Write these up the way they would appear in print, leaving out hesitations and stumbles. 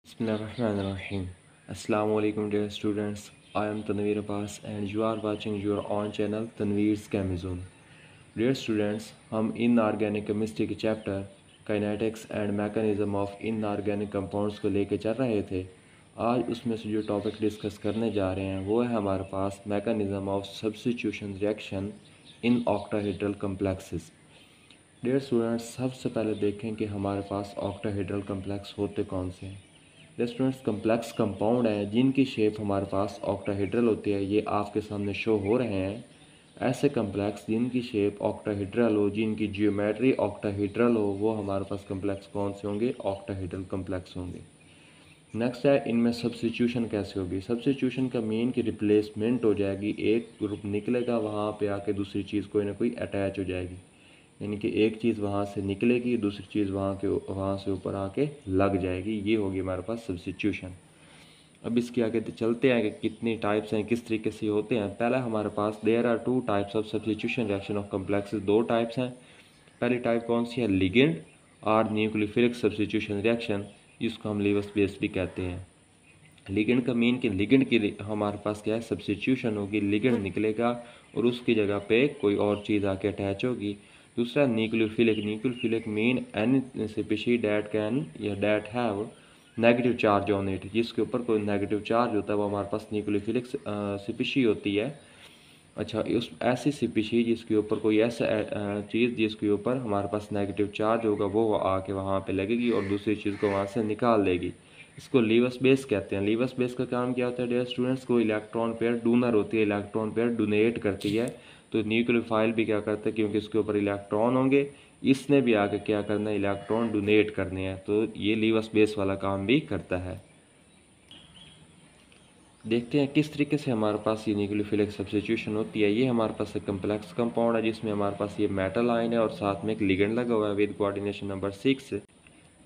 Bismillahirrahmanirrahim. Assalamu alaikum dear students. I am Tanveer Abbas and you are watching your own channel Tanveer's Chemistry Zone. Dear students, हम inorganic chemistry के chapter kinetics and mechanism of inorganic compounds को लेकर चल रहे थे। आज उसमें से जो टॉपिक डिस्कस करने जा रहे हैं वो है हमारे पास mechanism of substitution reaction in octahedral complexes. Dear students, सबसे पहले देखें कि हमारे पास ऑक्टाहेड्रल कम्प्लेक्स होते कौन से हैं। स्टूडेंट्स, कम्प्लेक्स कंपाउंड हैं जिनकी शेप हमारे पास ऑक्टाहेड्रल होती है, ये आपके सामने शो हो रहे हैं। ऐसे कम्प्लेक्स जिनकी शेप ऑक्टाहेड्रल हो, जिनकी जियोमेट्री ऑक्टाहेड्रल हो, वो हमारे पास कम्प्लेक्स कौन से होंगे? ऑक्टाहेड्रल कम्प्लेक्स होंगे। नेक्स्ट है, इनमें सब्स्टिट्यूशन कैसे होगी? सब्स्टिट्यूशन का मीन की रिप्लेसमेंट हो जाएगी, एक ग्रुप निकलेगा वहाँ पे आके दूसरी चीज़ कोई ना कोई अटैच हो जाएगी, यानी कि एक चीज़ वहाँ से निकलेगी, दूसरी चीज़ वहाँ से ऊपर आके लग जाएगी। ये होगी हमारे पास सब्स्टिट्यूशन। अब इसके आगे चलते हैं कि कितनी टाइप्स हैं, किस तरीके से होते हैं। पहला हमारे पास there are two types of substitution reaction of complexes. दो टाइप्स हैं। पहली टाइप कौन सी है? लिगेंड और न्यूक्लियोफिलिक सब्स्टिट्यूशन रिएक्शन, जिसको हम लीवस बेस भी कहते हैं। लिगेंड का मीन कि लिगेंड की हमारे पास क्या है? सब्स्टिट्यूशन होगी, लिगेंड निकलेगा और उसकी जगह पे कोई और चीज़ आके अटैच होगी। दूसरा nucleophilic. Nucleophilic mean any species that can या that have negative charge on it, जिसके ऊपर कोई नेगेटिव चार्ज होता है वो हमारे पास न्यूक्लियोफिलिक स्पीशी होती है। अच्छा, उस ऐसी स्पीशी जिसके ऊपर कोई ऐसा चीज़ जिसके ऊपर हमारे पास नेगेटिव चार्ज होगा वो आके वहाँ पे लगेगी और दूसरी चीज़ को वहाँ से निकाल देगी। इसको लीवस बेस कहते हैं। लीवस बेस का काम क्या होता है डियर स्टूडेंट्स? को इलेक्ट्रॉन पेयर डोनर होती है, इलेक्ट्रॉन पेयर डोनेट करती है। तो न्यूक्लियोफाइल भी क्या करता है, क्योंकि इसके ऊपर इलेक्ट्रॉन होंगे, इसने भी आगे क्या करना है? इलेक्ट्रॉन डोनेट करने हैं। तो ये लीवस बेस वाला काम भी करता है। देखते हैं किस तरीके से हमारे पास ये न्यूक्लियोफिलिक सब्स्टिट्यूशन होती है। ये हमारे पास एक कम्प्लेक्स कंपाउंड है जिसमें हमारे पास ये मेटल आयन है और साथ में एक लिगेंड लगा हुआ है विद कोऑर्डिनेशन नंबर 6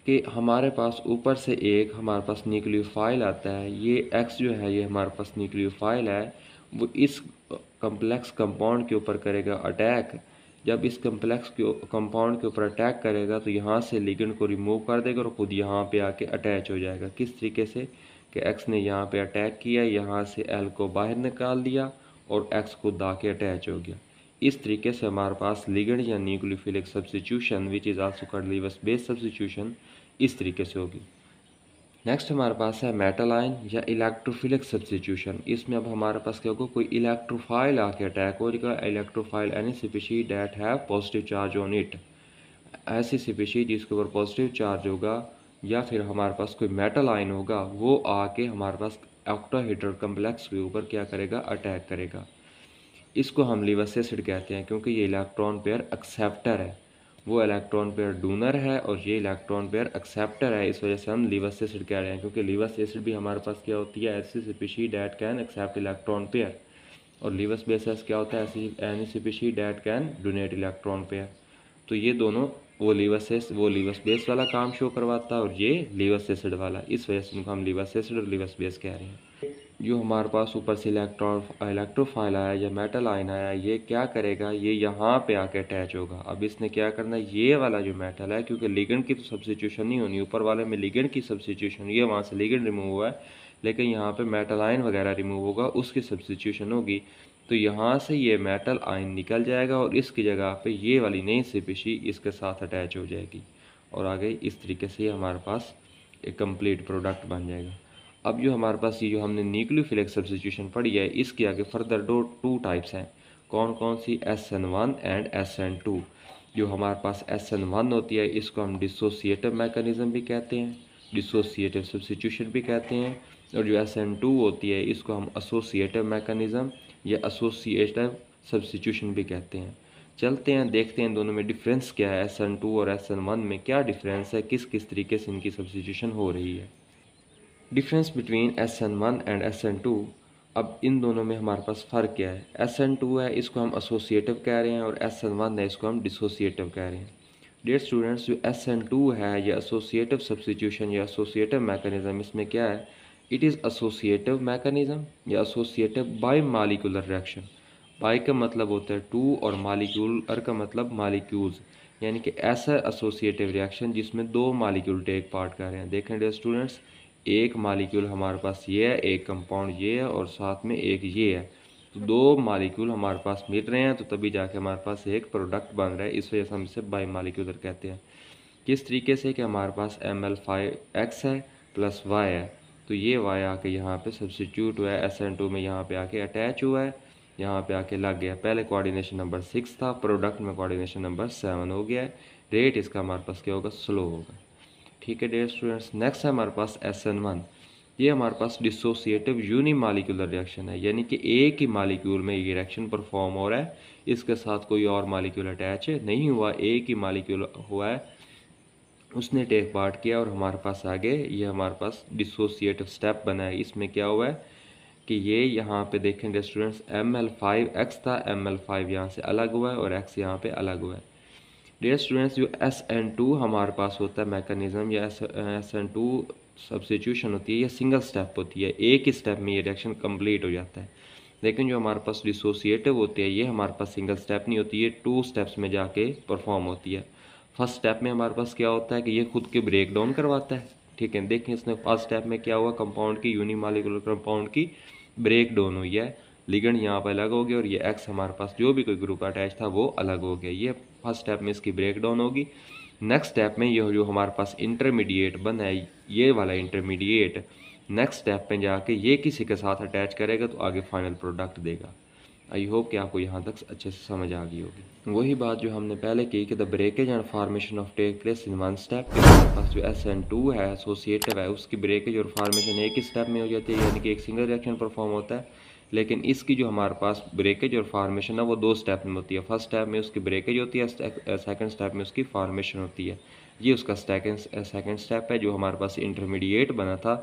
कि हमारे पास ऊपर से एक हमारे पास न्यूक्लियोफाइल आता है। ये एक्स जो है ये हमारे पास न्यूक्लियोफाइल है, वो इस कम्प्लेक्स कंपाउंड के ऊपर करेगा अटैक। जब इस कम्प्लेक्स के कंपाउंड के ऊपर अटैक करेगा तो यहाँ से लिगेंड को रिमूव कर देगा और खुद यहाँ पे आके अटैच हो जाएगा। किस तरीके से कि एक्स ने यहाँ पे अटैक किया, यहाँ से एल को बाहर निकाल दिया और एक्स खुद आके अटैच हो गया। इस तरीके से हमारे पास लिगेंड या nucleophilic substitution which is also called Lewis base substitution इस तरीके से होगी। नेक्स्ट हमारे पास है मेटल आयन या इलेक्ट्रोफिलिक सब्स्टिट्यूशन। इसमें अब हमारे पास क्या होगा? कोई इलेक्ट्रोफाइल आके अटैक हो जाएगा। Electrophile any species that have positive charge on it, ऐसी स्पीशीज जिसके ऊपर पॉजिटिव चार्ज होगा या फिर हमारे पास कोई मेटल आयन होगा वो आके हमारे पास ऑक्टाहेड्रल कम्प्लेक्स के ऊपर क्या करेगा? अटैक करेगा। इसको हम लीवस एसिड कहते हैं क्योंकि ये इलेक्ट्रॉन पेयर एक्सेप्टर है। वो इलेक्ट्रॉन पेयर डोनर है और ये इलेक्ट्रॉन पेयर एक्सेप्टर है। इस वजह से हम लीवस एसिड कह रहे हैं, क्योंकि लीवस एसिड भी हमारे पास क्या होती है? ऐसी species that can accept electron pair. और लीवस बेस क्या होता है? ऐसी any species that can donate electron pair. तो ये दोनों वो लीवस बेस वाला काम शो करवाता है और ये लीवस एसिड वाला। इस वजह से उनको हम लीवस एसिड और लीवस बेस कह रहे हैं। जो हमारे पास ऊपर से इलेक्ट्रोफाइल आया या मेटल आयन आया, ये क्या करेगा? ये यहाँ पे आके अटैच होगा। अब इसने क्या करना है? ये वाला जो मेटल है, क्योंकि लिगेंड की तो सब्स्टिट्यूशन नहीं होनी, ऊपर वाले में लिगेंड की सब्स्टिट्यूशन, ये वहाँ से लिगेंड रिमूव हुआ है, लेकिन यहाँ पे मेटल आयन वगैरह रिमूव होगा, उसकी सब्स्टिट्यूशन होगी। तो यहाँ से ये मेटल आयन निकल जाएगा और इसकी जगह पे ये वाली नई स्पीशीज इसके साथ अटैच हो जाएगी और आगे इस तरीके से हमारे पास एक कंप्लीट प्रोडक्ट बन जाएगा। अब जो हमारे पास ये जो हमने न्यूक्लियोफिलिक सब्स्टिट्यूशन पढ़ी है, इसके आगे फर्दर टू टाइप्स हैं। कौन कौन सी? SN1 and SN2। जो हमारे पास SN1 होती है इसको हम डिसोसिएटिव मैकेनिज़्म भी कहते हैं, डिसोसिएटिव सब्स्टिट्यूशन भी कहते हैं। और जो SN2 होती है इसको हम एसोसिएटिव मैकेनिज़्म या एसोसिएटिव सब्स्टिट्यूशन भी कहते हैं। चलते हैं देखते हैं दोनों में डिफरेंस क्या है। SN2 और SN1 में क्या डिफरेंस है, किस किस तरीके से इनकी सब्स्टिट्यूशन हो रही है। Difference between SN1 and SN2। अब इन दोनों में हमारे पास फ़र्क क्या है? SN2 है इसको हम एसोसिएटिव कह रहे हैं और SN1 है इसको हम डिसोसिएटिव कह रहे हैं। डियर स्टूडेंट्स, जो SN2 है या एसोसिएटिव सब्स्टिट्यूशन या एसोसिएटिव मैकेनिज़्म, इसमें क्या है? इट इज़ एसोसिएटिव मैकेनिज़्म या associative bimolecular reaction. Bi का मतलब होता है टू और मालिक्यूलर का मतलब मालिक्यूल्स, यानी कि ऐसा एसोसिएटिव रिएक्शन जिसमें दो मालिक्यूल टेक पार्ट कर रहे हैं। देखें डियर स्टूडेंट्स, एक मालिक्यूल हमारे पास ये है, एक कंपाउंड ये है और साथ में एक ये है, तो दो मालिक्यूल हमारे पास मिल रहे हैं, तो तभी जाके हमारे पास एक प्रोडक्ट बन रहा है। इस वजह से हम इसे बाई मालिक्यूलर कहते हैं। किस तरीके से कि हमारे पास Ml5X है प्लस Y है, तो ये Y आके यहाँ पे सब्सिट्यूट हुआ है, SN2 में यहाँ पे आके अटैच हुआ है, यहाँ पे आके लग गया। पहले कोऑर्डिनेशन नंबर 6 था, प्रोडक्ट में कोऑर्डिनेशन नंबर 7 हो गया है। रेट इसका हमारे पास क्या होगा, स्लो होगा। ठीक है डियर स्टूडेंट्स, नेक्स्ट है हमारे पास SN1। ये हमारे पास डिसोसिएटिव यूनिमालिक्यूलर रिएक्शन है, यानी कि एक ही मालिक्यूल में ये रिएक्शन परफॉर्म हो रहा है, इसके साथ कोई और मालिक्यूल अटैच नहीं हुआ, एक ही मालिक्यूल हुआ है, उसने टेक पार्ट किया और हमारे पास आगे ये हमारे पास डिसोसिएटिव स्टेप बना है। इसमें क्या हुआ है कि ये यहाँ पे देखेंगे स्टूडेंट्स, Ml5X था, Ml5 यहाँ से अलग हुआ है और X यहाँ पे अलग हुआ है। डियर स्टूडेंट्स, जो SN2 हमारे पास होता है मैकेनिज्म, या SN2 सब्स्टिट्यूशन होती है, ये सिंगल स्टेप होती है, एक ही स्टेप में ये रिएक्शन कंप्लीट हो जाता है। लेकिन जो हमारे पास डिसोसिएटिव होती है, ये हमारे पास सिंगल स्टेप नहीं होती, ये 2 स्टेप्स में जाके परफॉर्म होती है। फर्स्ट स्टेप में हमारे पास क्या होता है कि ये खुद के ब्रेक डाउन करवाता है। ठीक है, देखें इसने फर्स्ट स्टेप में क्या हुआ, कंपाउंड की, यूनिमालिकुलर कंपाउंड की ब्रेक डाउन हुई है, लिगेंड यहाँ पर अलग हो गया और ये एक्स हमारे पास जो भी कोई ग्रुप अटैच था वो अलग हो गया। ये फर्स्ट स्टेप में इसकी ब्रेक डाउन होगी। नेक्स्ट स्टेप में ये जो हमारे पास इंटरमीडिएट बना है, ये वाला इंटरमीडिएट नेक्स्ट स्टेप में जाके ये किसी के साथ अटैच करेगा तो आगे फाइनल प्रोडक्ट देगा। आई होप कि आपको यहाँ तक अच्छे से समझ आ गई होगी। वही बात जो हमने पहले की कि the breakage and formation of take place in one step. हमारे पास जो SN2 है एसोसिएटिव है, उसकी ब्रेकेज और फॉर्मेशन एक ही स्टेप में हो जाती है, यानी कि एक सिंगल रिएक्शन परफॉर्म होता है। लेकिन इसकी जो हमारे पास ब्रेकेज और फॉर्मेशन है वो 2 स्टेप में होती है। फर्स्ट स्टेप में उसकी ब्रेकेज होती है, सेकंड स्टेप में उसकी फॉर्मेशन होती है। ये उसका सेकंड स्टेप है। जो हमारे पास इंटरमीडिएट बना था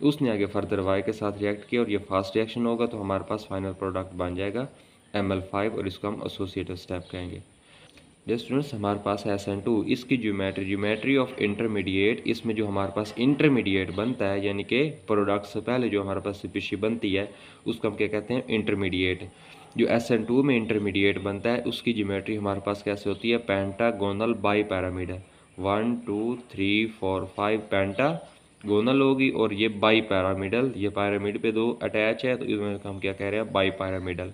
उसने आगे फर्दर वाई के साथ रिएक्ट किया और ये फास्ट रिएक्शन होगा तो हमारे पास फाइनल प्रोडक्ट बन जाएगा Ml5 और इसको हम एसोसिएटिव स्टेप कहेंगे। डियर स्टूडेंट्स, हमारे पास है SN2, इसकी ज्योमेट्री ऑफ इंटरमीडिएट, इसमें जो हमारे पास इंटरमीडिएट बनता है, यानी कि प्रोडक्ट से पहले जो हमारे पास स्पीशी बनती है उसको हम क्या कहते हैं, इंटरमीडिएट। जो SN2 में इंटरमीडिएट बनता है उसकी ज्योमेट्री हमारे पास कैसे होती है, पेंटागोनल बाई पैरामिडल। 1 2 3 4 5 पेंटागोनल होगी और ये बाई पैरामिडल, ये पैरामिड पे 2 अटैच है तो इसमें हम क्या कह रहे हैं, बाई पैरामिडल।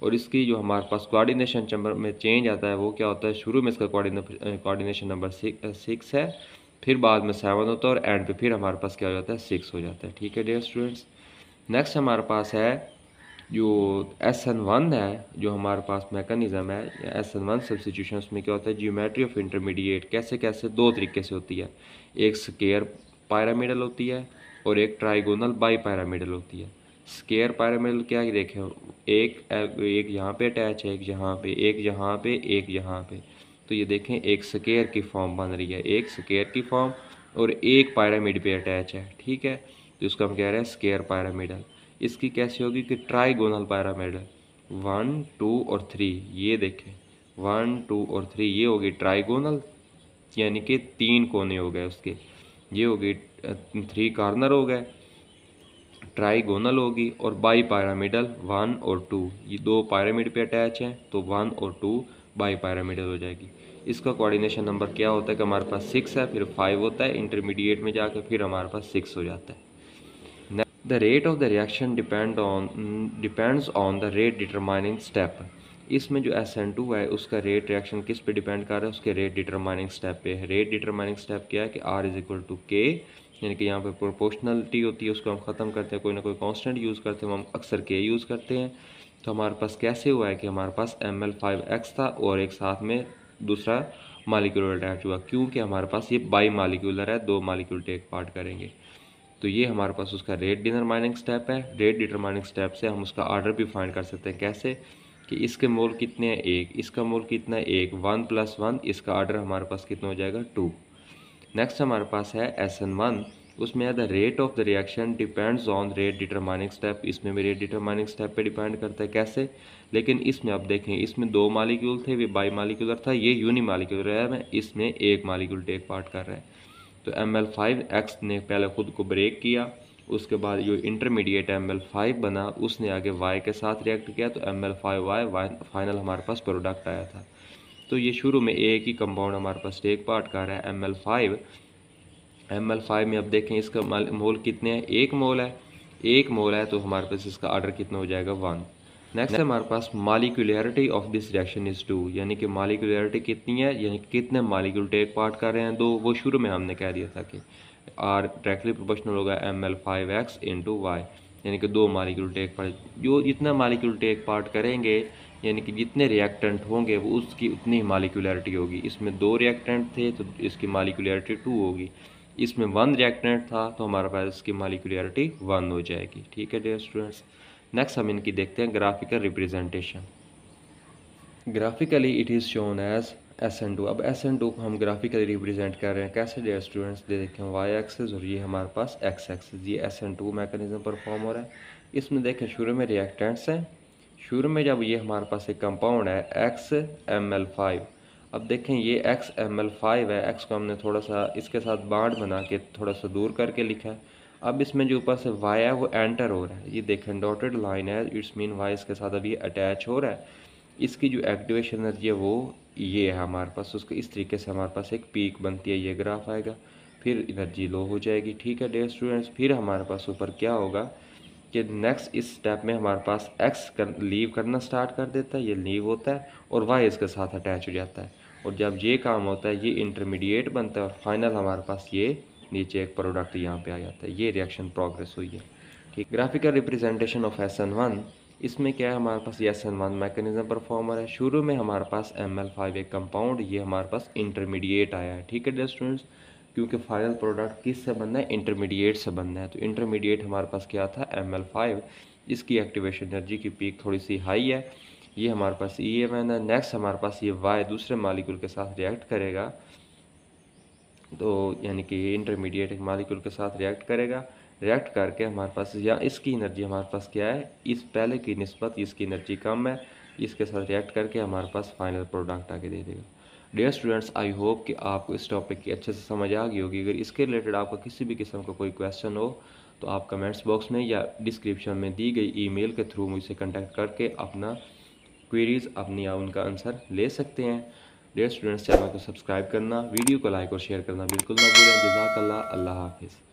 और इसकी जो हमारे पास कोऑर्डिनेशन नंबर में चेंज आता है वो क्या होता है, शुरू में इसका कोऑर्डिनेशन नंबर 6 है, फिर बाद में 7 होता है और एंड पे फिर हमारे पास क्या हो जाता है, 6 हो जाता है। ठीक है डियर स्टूडेंट्स, नेक्स्ट हमारे पास है जो SN1 है, जो हमारे पास मैकेनिज्म है SN1 सब्स्टिट्यूशन, उसमें क्या होता है, ज्योमेट्री ऑफ इंटरमीडिएट कैसे कैसे 2 तरीके से होती है, एक स्क्वायर पैरामिडल होती है और एक ट्राइगोनल बाई पैरामिडल होती है। स्क्वायर पैरामिडल क्या है, देखें एक यहाँ पे अटैच है, एक यहाँ पे, एक यहाँ पे, एक यहाँ पे, तो ये देखें एक स्क्वायर की फॉर्म बन रही है, एक स्क्वायर की फॉर्म और एक पैरामिड पे अटैच है। ठीक है, तो इसको हम कह रहे हैं स्क्वायर पैरामिडल। इसकी कैसे होगी कि ट्राइगोनल पैरामिडल, 1 2 और 3, ये देखें 1 2 और 3, ये होगी ट्राइगोनल, यानी कि 3 कोने हो गए उसके, ये होगी 3 कॉर्नर हो गए, ट्राइगोनल होगी, और बाई पैरामिडल 1 और 2, ये 2 पैरामिड पे अटैच हैं तो 1 और 2 बाई पैरामिडल हो जाएगी। इसका कोऑर्डिनेशन नंबर क्या होता है कि हमारे पास 6 है, फिर 5 होता है इंटरमीडिएट में जाकर, फिर हमारे पास 6 हो जाता है। The rate of the reaction depends on the rate determining step. इसमें जो SN2 है उसका रेट रिएक्शन किस पे डिपेंड कर रहा है, उसके रेट डिटरमाइनिंग स्टेप पे है। रेट डिटरमाइनिंग स्टेप क्या है कि R = K, यानी कि यहाँ पे प्रोपोर्शनलिटी होती है, उसको हम ख़त्म करते हैं, कोई ना कोई कांस्टेंट यूज़ करते हैं, हम अक्सर K यूज़ करते हैं। तो हमारे पास कैसे हुआ है कि हमारे पास Ml5X था और एक साथ में दूसरा मालिक्यूलर अटैच हुआ, क्योंकि हमारे पास ये बाई मालिक्यूलर है, 2 मालिक्यूल टेक पार्ट करेंगे। तो ये हमारे पास उसका रेट डिटरमाइनिंग स्टेप है। रेट डिटरमाइनिंग स्टेप से हम उसका ऑर्डर भी फाइंड कर सकते हैं, कैसे कि इसके मोल कितने हैं, 1, इसका मोल कितना है, 1, 1 + 1, इसका ऑर्डर हमारे पास कितना हो जाएगा, 2। नेक्स्ट हमारे पास है SN1, उसमें the rate of the reaction depends on rate determining step. इसमें भी रेट डिटरमाइनिंग स्टेप पे डिपेंड करता है, कैसे, लेकिन इसमें आप देखें इसमें 2 मालिक्यूल थे, वे बाई मालिक्यूलर था, ये यूनिमालिक्यूलर है, इसमें 1 मालिक्यूल टेक पार्ट कर रहा है। तो Ml5X ने पहले ख़ुद को ब्रेक किया, उसके बाद जो इंटरमीडिएट Ml5 बना उसने आगे Y के साथ रिएक्ट किया, तो Ml5Y फाइनल हमारे पास प्रोडक्ट आया था। तो ये शुरू में एक ही कंपाउंड हमारे पास टेक पार्ट कर रहा है, Ml5 ml5 में अब देखें इसका मोल कितने हैं, 1 मोल है, 1 मोल है तो हमारे पास इसका ऑर्डर कितना हो जाएगा 1। नेक्स्ट हमारे पास molecularity of this reaction is 2, यानी कि मालिकुलरिटी कितनी है, यानी कि कितने मालिक्यूल टेक पार्ट कर रहे हैं, 2, वो शुरू में हमने कह दिया था कि आर डायरेक्टली प्रोपोर्शनल होगा ml5x इंटू वाई, यानी कि 2 मालिक्यूल टेक पार्ट, जो जितना मालिक्यूल टेक पार्ट करेंगे यानी कि जितने रिएक्टेंट होंगे वो उसकी उतनी मालिकुलरिटी होगी। इसमें 2 रिएक्टेंट थे तो इसकी मालिकुलरिटी 2 होगी, इसमें 1 रिएक्टेंट था तो हमारे पास इसकी मालिकुलरिटी 1 हो जाएगी। ठीक है डियर स्टूडेंट्स, नेक्स्ट हम इनकी देखते हैं graphical representation. Graphically it is shown as SN2। अब SN2 को हम ग्राफिकली रिप्रेजेंट कर रहे हैं कैसे डियर स्टूडेंट्स, देखें वाई एक्सेस और ये हमारे पास एक्स एक्सेस, ये SN2 मैकेनिज्म परफॉर्म हो रहा है। इसमें देखें शुरू में रिएक्टेंट्स हैं, शुरू में जब ये हमारे पास एक कंपाउंड है XML5, अब देखें ये XML5 है, X को हमने थोड़ा सा इसके साथ बांड बना के थोड़ा सा दूर करके लिखा है। अब इसमें जो ऊपर से Y है वो एंटर हो रहा है, ये देखें डॉटेड लाइन है, इट्स मीन Y इसके साथ अभी अटैच हो रहा है। इसकी जो एक्टिवेशन एनर्जी है वो ये है हमारे पास, उसको इस तरीके से हमारे पास एक पीक बनती है, ये ग्राफ आएगा, फिर एनर्जी लो हो जाएगी। ठीक है डियर स्टूडेंट्स, फिर हमारे पास ऊपर क्या होगा कि नेक्स्ट इस स्टेप में हमारे पास लीव करना स्टार्ट कर देता है, ये लीव होता है और वाई इसके साथ अटैच हो जाता है, और जब ये काम होता है ये इंटरमीडिएट बनता है और फाइनल हमारे पास ये नीचे एक प्रोडक्ट यहाँ पे आ जाता है। ये रिएक्शन प्रोग्रेस हुई है। ठीक, ग्राफिकल रिप्रेजेंटेशन ऑफ SN1, इसमें क्या है हमारे पास ये SN1 मैकेनिज्म परफॉर्मर है। शुरू में हमारे पास ML5 एक कंपाउंड, ये हमारे पास इंटरमीडिएट आया है। ठीक है डियर स्टूडेंट्स, क्योंकि फाइनल प्रोडक्ट किस से बनना है, इंटरमीडिएट से बनना है, तो इंटरमीडिएट हमारे पास क्या था ML5, इसकी एक्टिवेशन एनर्जी की पीक थोड़ी सी हाई है, ये हमारे पास EM है। नेक्स्ट हमारे पास ये Y दूसरे मालिक्यूल के साथ रिएक्ट करेगा, तो यानी कि ये इंटरमीडिएट एक मालिक्यूल के साथ रिएक्ट करेगा, रिएक्ट करके हमारे पास या इसकी एनर्जी हमारे पास क्या है, इस पहले की निस्बत इसकी एनर्जी कम है, इसके साथ रिएक्ट करके हमारे पास फाइनल प्रोडक्ट आके दे देगा। डियर स्टूडेंट्स, आई होप कि आपको इस टॉपिक की अच्छे से समझ आ गई होगी। अगर इसके रिलेटेड आपका किसी भी किस्म का कोई क्वेश्चन हो तो आप कमेंट्स बॉक्स में या डिस्क्रिप्शन में दी गई ईमेल के थ्रू मुझसे कांटेक्ट करके अपना क्वेरीज अपनी या उनका आंसर ले सकते हैं। डियर स्टूडेंट्स, चैनल को सब्सक्राइब करना, वीडियो को लाइक और शेयर करना बिल्कुल ना भूलें। जज़ाकल्लाह, अल्लाह हाफिज़।